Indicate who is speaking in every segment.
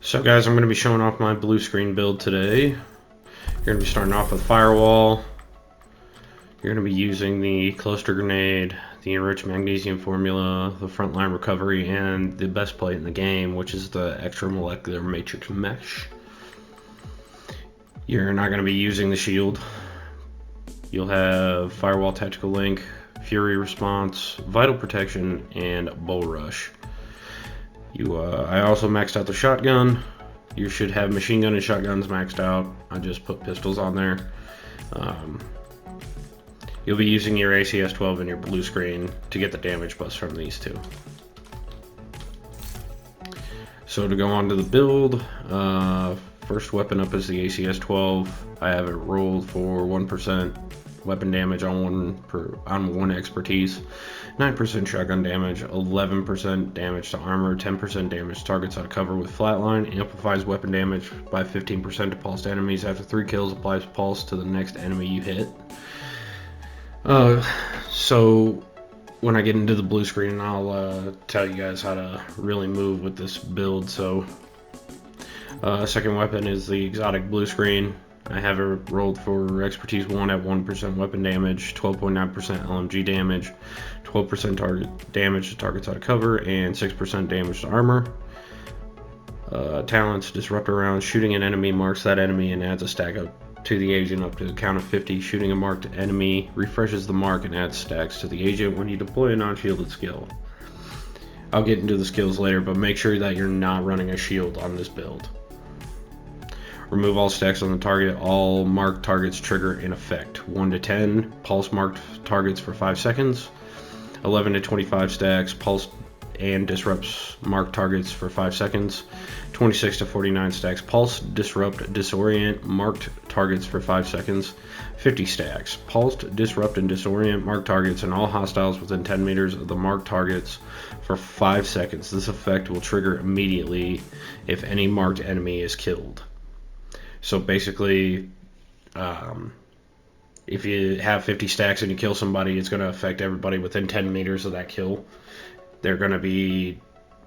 Speaker 1: So guys, I'm going to be showing off my blue screen build today. You're going to be starting off with Firewall. You're going to be using the Cluster Grenade, the Enriched Magnesium Formula, the Frontline Recovery, and the best plate in the game, which is the Extra Molecular Matrix Mesh. You're not going to be using the shield. You'll have Firewall Tactical Link, Fury Response, Vital Protection, and Bull Rush. I also maxed out the shotgun. You should have machine gun and shotguns maxed out. I just put pistols on there. You'll be using your ACS-12 and your blue screen to get the damage bust from these two. So to go on to the build, first weapon up is the ACS-12. I have it rolled for 1% weapon damage on one expertise, 9% shotgun damage, 11% damage to armor, 10% damage to targets out of cover with flatline, amplifies weapon damage by 15% to pulsed enemies. After 3 kills, applies pulse to the next enemy you hit. So when I get into the blue screen, I'll tell you guys how to really move with this build. So second weapon is the exotic blue screen. I have it rolled for expertise 1 at 1% weapon damage, 12.9% LMG damage, 12% target damage to targets out of cover, and 6% damage to armor. Talents: disrupt a round, shooting an enemy marks that enemy and adds a stack up to the agent up to the count of 50. Shooting a marked enemy refreshes the mark and adds stacks to the agent when you deploy a non-shielded skill. I'll get into the skills later, but make sure that you're not running a shield on this build. Remove all stacks on the target. All marked targets trigger in effect. 1 to 10, pulse marked targets for 5 seconds. 11 to 25 stacks, pulse and disrupts marked targets for 5 seconds. 26 to 49 stacks, pulse, disrupt, disorient marked targets for 5 seconds. 50 stacks, pulsed, disrupt, and disorient marked targets and all hostiles within 10 meters of the marked targets for 5 seconds. This effect will trigger immediately if any marked enemy is killed. So basically, if you have 50 stacks and you kill somebody, it's going to affect everybody within 10 meters of that kill. They're going to be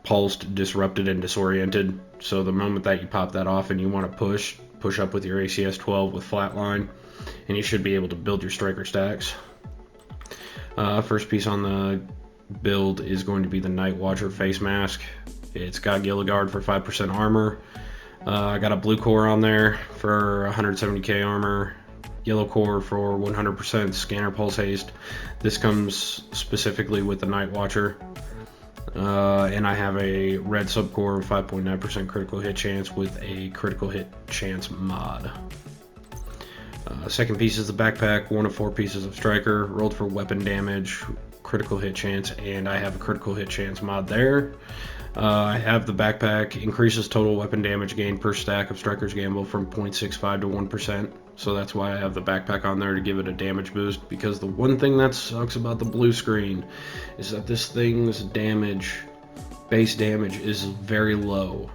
Speaker 1: pulsed, disrupted, and disoriented. So the moment that you pop that off and you want to push up with your ACS-12 with flatline, and you should be able to build your striker stacks. First piece on the build is going to be the Night Watcher face mask. It's got Gilligard for 5% armor. I got a blue core on there for 170k armor, yellow core for 100% scanner pulse haste. This comes specifically with the Night Watcher. And I have a red subcore of 5.9% critical hit chance with a critical hit chance mod. Second piece is the backpack, 1 of 4 pieces of striker, rolled for weapon damage, critical hit chance, and I have a critical hit chance mod there. I have the backpack, increases total weapon damage gained per stack of Striker's Gamble from 0.65 to 1%. So that's why I have the backpack on there, to give it a damage boost. Because the one thing that sucks about the blue screen is that this thing's base damage is very low.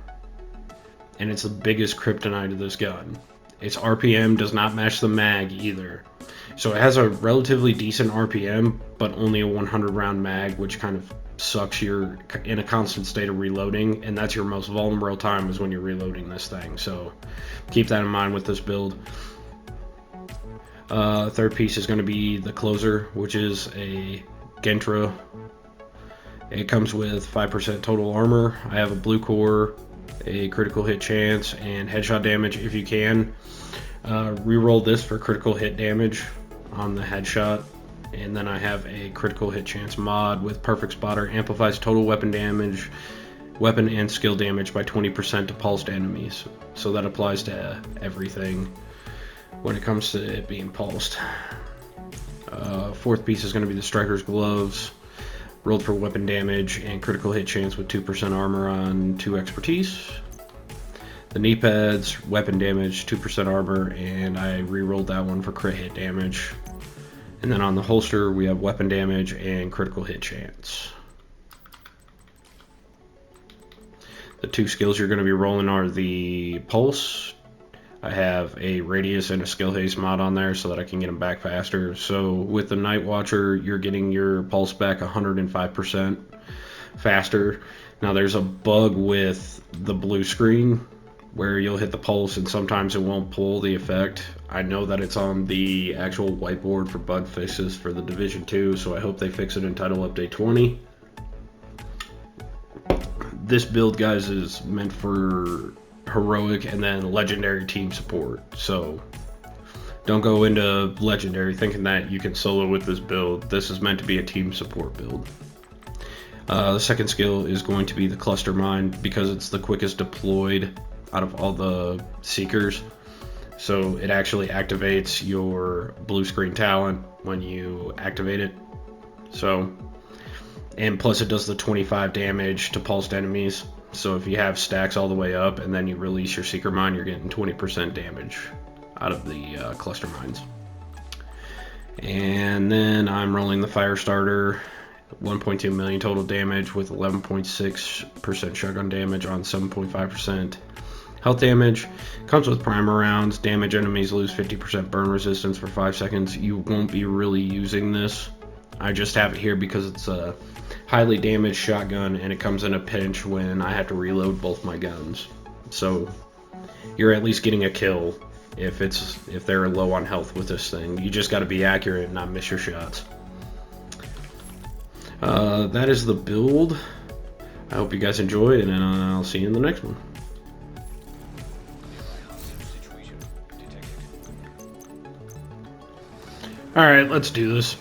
Speaker 1: And it's the biggest kryptonite of this gun. Its RPM does not match the mag either. So it has a relatively decent RPM, but only a 100 round mag, which kind of sucks. You're in a constant state of reloading, and that's your most vulnerable time, is when you're reloading this thing. So keep that in mind with this build. Third piece is going to be the closer, which is a Gentra. It comes with 5% total armor. I have a blue core, a critical hit chance, and headshot damage if you can. Reroll this for critical hit damage on the headshot. And then I have a critical hit chance mod with Perfect Spotter, amplifies total weapon damage, weapon and skill damage by 20% to pulsed enemies. So that applies to everything when it comes to it being pulsed. Fourth piece is going to be the Striker's Gloves, rolled for weapon damage and critical hit chance with 2% armor on 2 expertise. The knee pads, weapon damage, 2% armor, and I re-rolled that one for crit hit damage. And then on the holster, we have weapon damage and critical hit chance. The 2 skills you're going to be rolling are the pulse. I have a radius and a skill haste mod on there so that I can get them back faster. So with the Night Watcher, you're getting your pulse back 105% faster. Now there's a bug with the blue screen where you'll hit the pulse and sometimes it won't pull the effect. I know that it's on the actual whiteboard for bug fixes for the Division 2, so I hope they fix it in Title Update 20. This build, guys, is meant for heroic and then legendary team support, so don't go into legendary thinking that you can solo with this build. This is meant to be a team support build. The second skill is going to be the cluster mine because it's the quickest deployed out of all the seekers. So it actually activates your blue screen talent when you activate it. So, and plus it does the 25 damage to pulsed enemies. So if you have stacks all the way up and then you release your seeker mine, you're getting 20% damage out of the cluster mines. And then I'm rolling the fire starter, 1.2 million total damage with 11.6% shotgun damage on 7.5% health damage. Comes with primer rounds. Damage enemies lose 50% burn resistance for 5 seconds. You won't be really using this. I just have it here because it's a highly damaged shotgun and it comes in a pinch when I have to reload both my guns. So you're at least getting a kill if they're low on health with this thing. You just got to be accurate and not miss your shots. That is the build. I hope you guys enjoy it, and I'll see you in the next one. Alright, let's do this.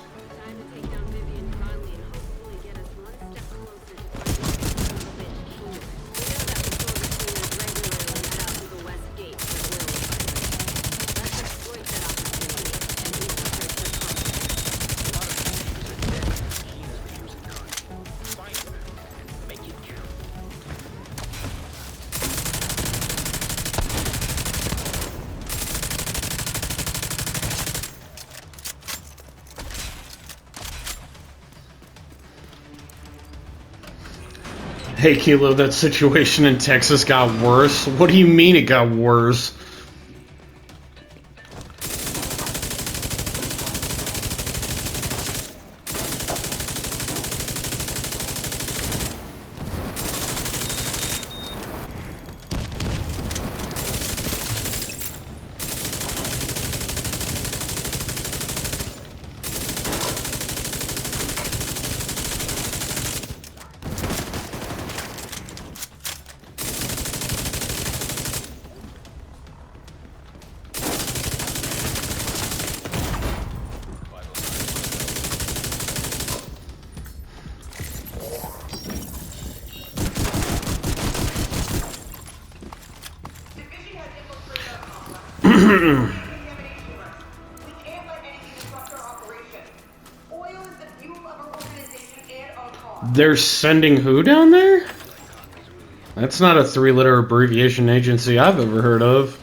Speaker 1: Hey Kilo, that situation in Texas got worse? What do you mean it got worse? They're sending who down there? That's not a 3-letter abbreviation agency I've ever heard of.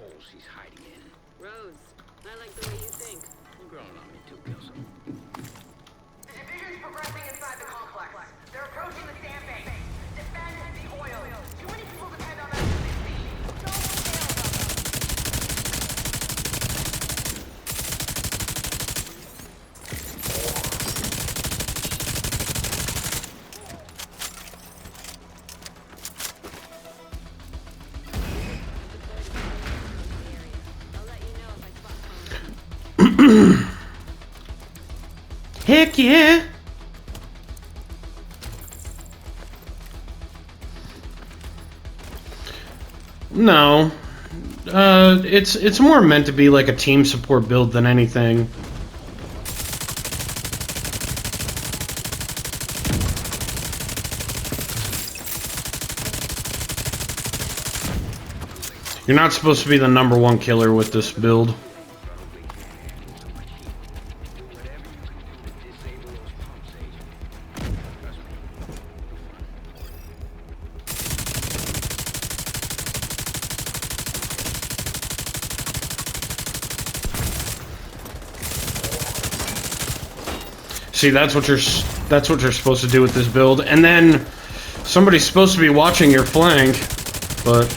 Speaker 2: holes he's hiding in.
Speaker 3: Rose, I like the way you think.
Speaker 2: I'm growing on me too, Kelso.
Speaker 4: The division's progressing inside the complex. They're approaching the sand bank. Defend the oil. Too many people depend on us to succeed. Don't fail them.
Speaker 3: I'll let you know if I spot something.
Speaker 1: Heck yeah! No. It's more meant to be like a team support build than anything. You're not supposed to be the #1 killer with this build. See, that's what you're supposed to do with this build, and then somebody's supposed to be watching your flank, but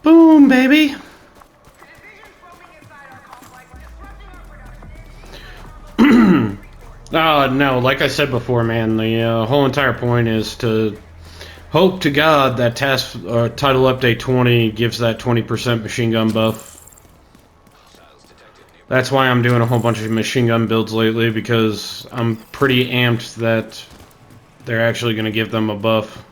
Speaker 1: boom, baby. No, like I said before, man, the whole entire point is to hope to God that title update 20 gives that 20% machine gun buff. That's why I'm doing a whole bunch of machine gun builds lately, because I'm pretty amped that they're actually going to give them a buff.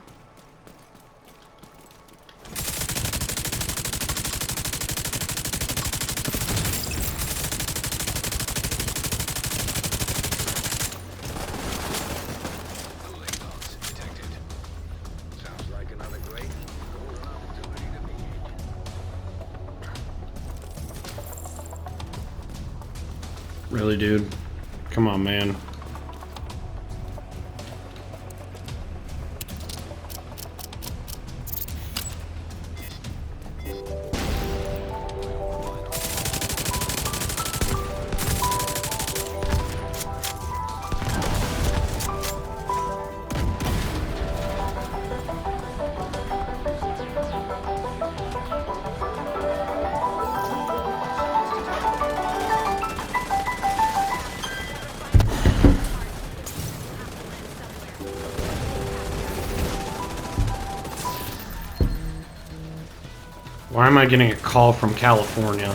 Speaker 1: Really, dude? Come on, man. Why am I getting a call from California?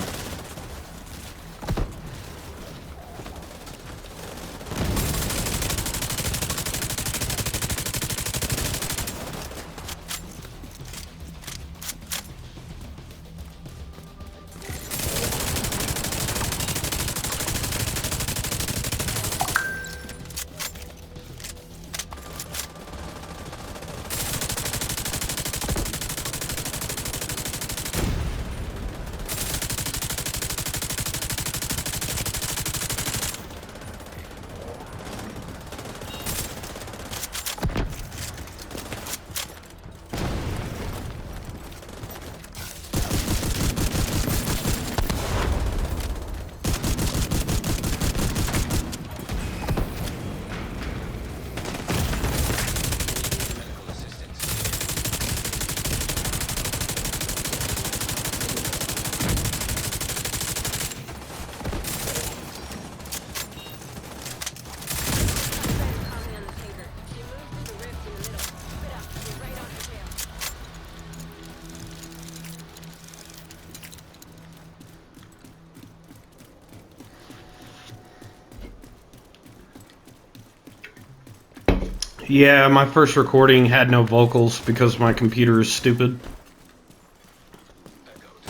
Speaker 1: Yeah, my first recording had no vocals because my computer is stupid.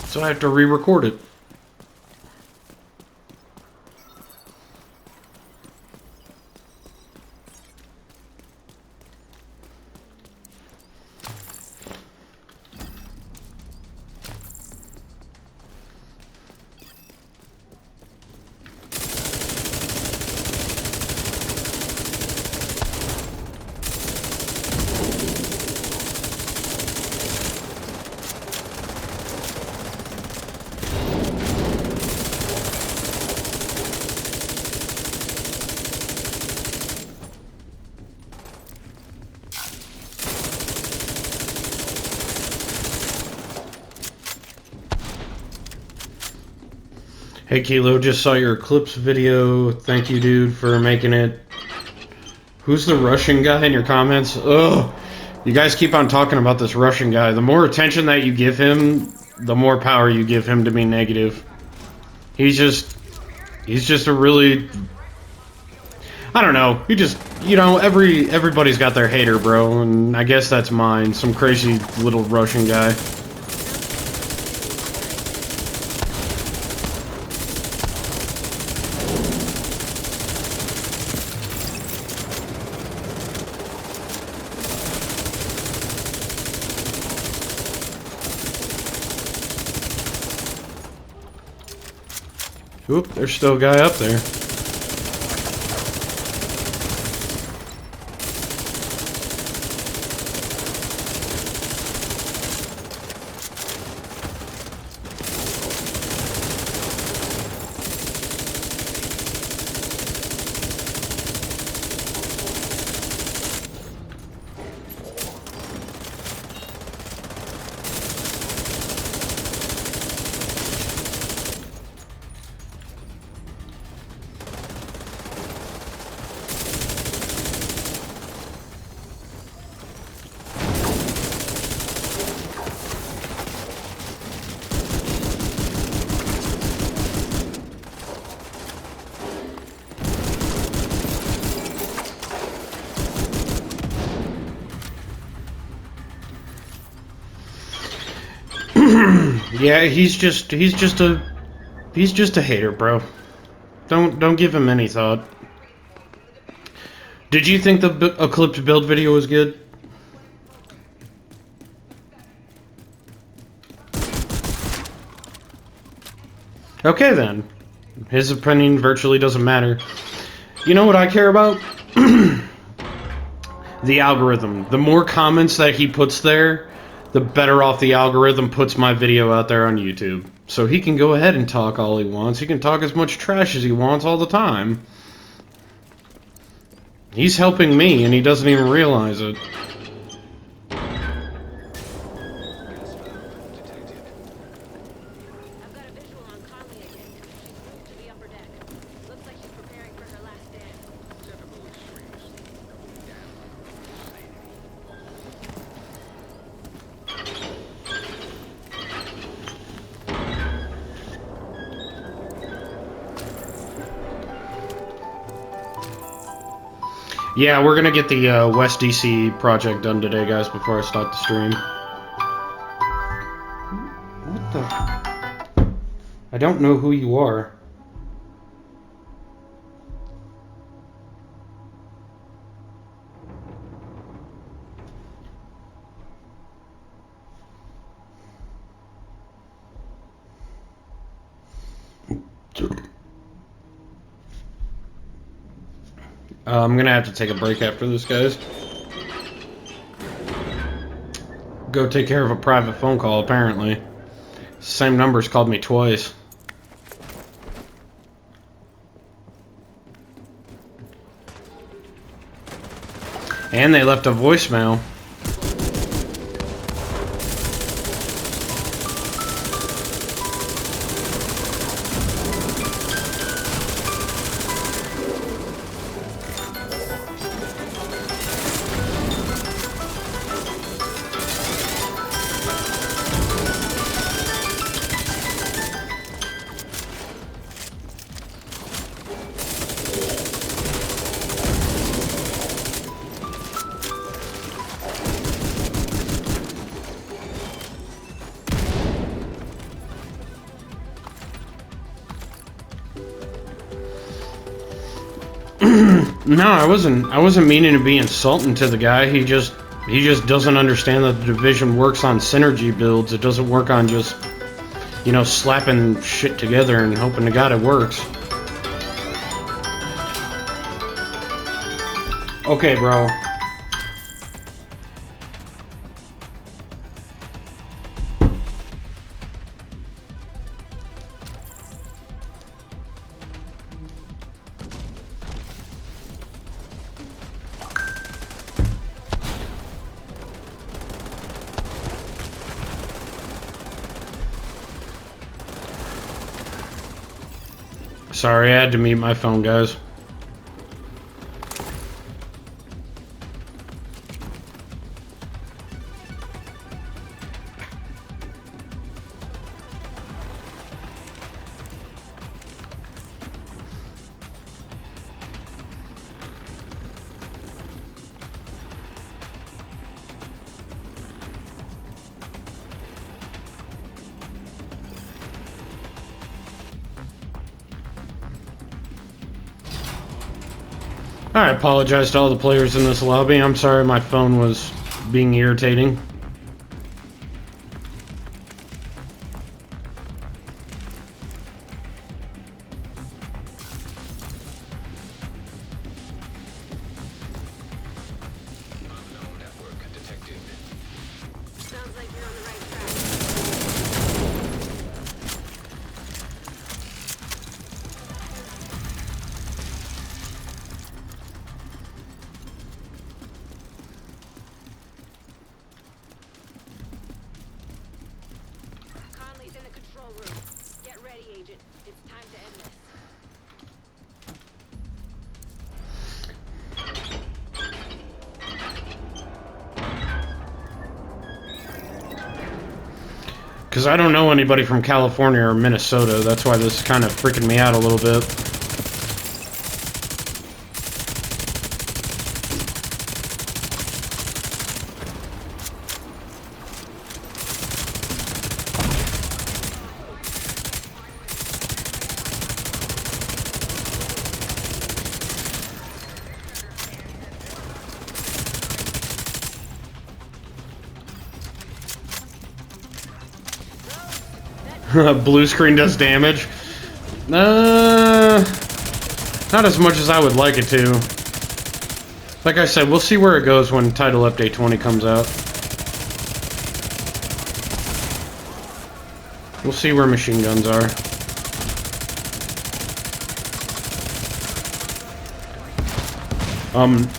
Speaker 1: So I have to re-record it. Hey Kilo, just saw your Eclipse video. Thank you, dude, for making it. Who's the Russian guy in your comments? Ugh. You guys keep on talking about this Russian guy. The more attention that you give him, the more power you give him to be negative. He's just a really, I don't know. Everybody's got their hater, bro, and I guess that's mine. Some crazy little Russian guy. Oop, there's still a guy up there. Yeah, he's just a hater, bro. Don't give him any thought. Did you think the Eclipse build video was good? Okay then. His opinion virtually doesn't matter. You know what I care about? The algorithm. The more comments that he puts there, the better off the algorithm puts my video out there on YouTube. So he can go ahead and talk all he wants. He can talk as much trash as he wants all the time. He's helping me, and he doesn't even realize it.
Speaker 3: I've got a visual on Conley again. She's moved to the upper deck. Looks like she's preparing for her last dance.
Speaker 1: Yeah, we're gonna get the West DC project done today, guys, before I start the stream. What the? I don't know who you are. I'm gonna have to take a break after this, guys. Go take care of a private phone call, apparently. Same number's called me twice. And they left a voicemail. No, I wasn't meaning to be insulting to the guy. He just doesn't understand that the Division works on synergy builds. It doesn't work on just, you know, slapping shit together and hoping to God it works. Okay, bro. Sorry, I had to mute my phone, guys. I apologize to all the players in this lobby. I'm sorry my phone was being irritating.
Speaker 2: Unknown network detected.
Speaker 3: Sounds like you're on the right track. Conley's in the control room. Get ready, Agent. It's time to end this.
Speaker 1: Because I don't know anybody from California or Minnesota. That's why this is kind of freaking me out a little bit. Bluescreen does damage. Not as much as I would like it to. Like I said, we'll see where it goes when Title Update 20 comes out. We'll see where machine guns are.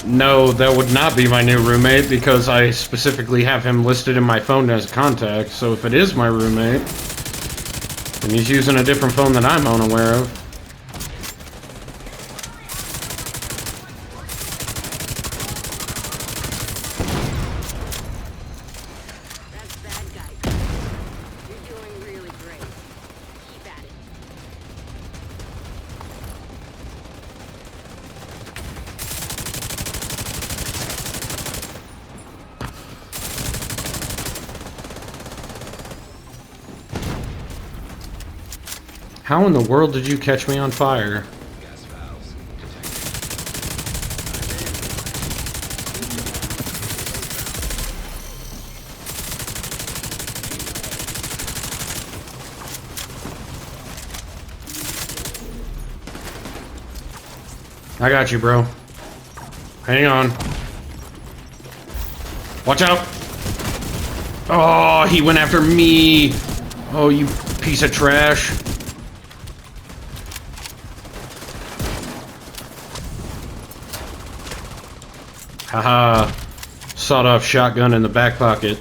Speaker 1: No, that would not be my new roommate because I specifically have him listed in my phone as a contact. So if it is my roommate, and he's using a different phone that I'm unaware of.
Speaker 3: That's bad, guys. You're doing really great. Keep at it.
Speaker 1: How in the world did you catch me on fire?
Speaker 2: Gas valves
Speaker 1: I got you, bro. Hang on. Watch out! Oh, he went after me! Oh, you piece of trash. Haha. Sawed-off shotgun in the back pocket.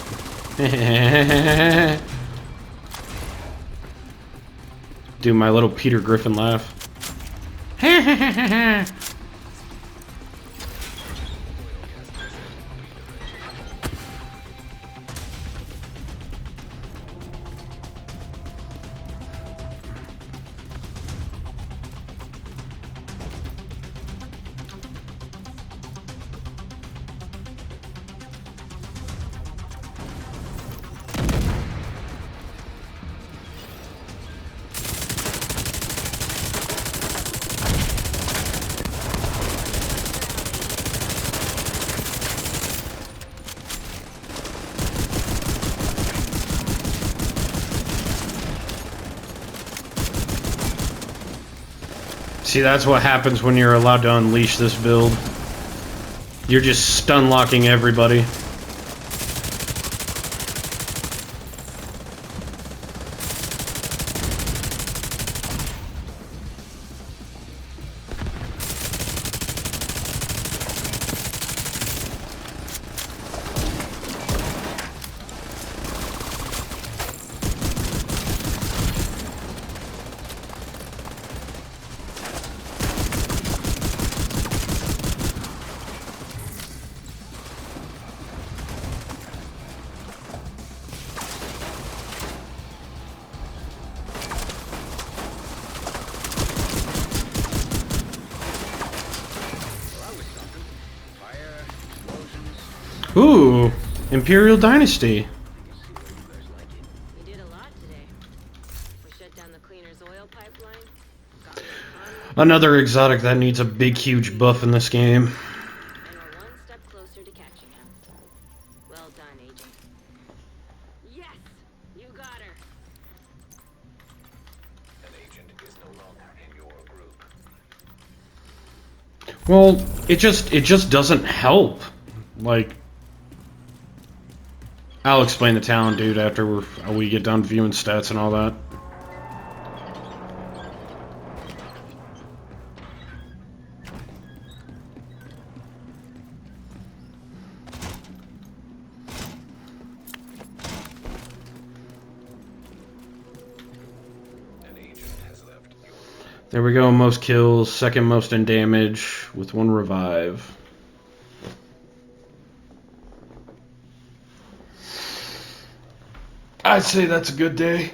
Speaker 1: Do my little Peter Griffin laugh. See, that's what happens when you're allowed to unleash this build. You're just stun locking everybody. Ooh, Imperial Dynasty.
Speaker 3: We did a lot today. We shut down the cleaner's oil pipeline. Got rid of Conley,
Speaker 1: Another exotic that needs a big, huge buff in this game.
Speaker 3: and we're one step closer to catching him. Well done, Agent. Yes! You got her!
Speaker 2: An agent is no longer in your group.
Speaker 1: Well, it just doesn't help. Like, I'll explain the talent, dude, after we get done viewing stats and all that.
Speaker 2: An agent has left your group.
Speaker 1: There we go, most kills, second most in damage, with 1 revive. I'd say that's a good day.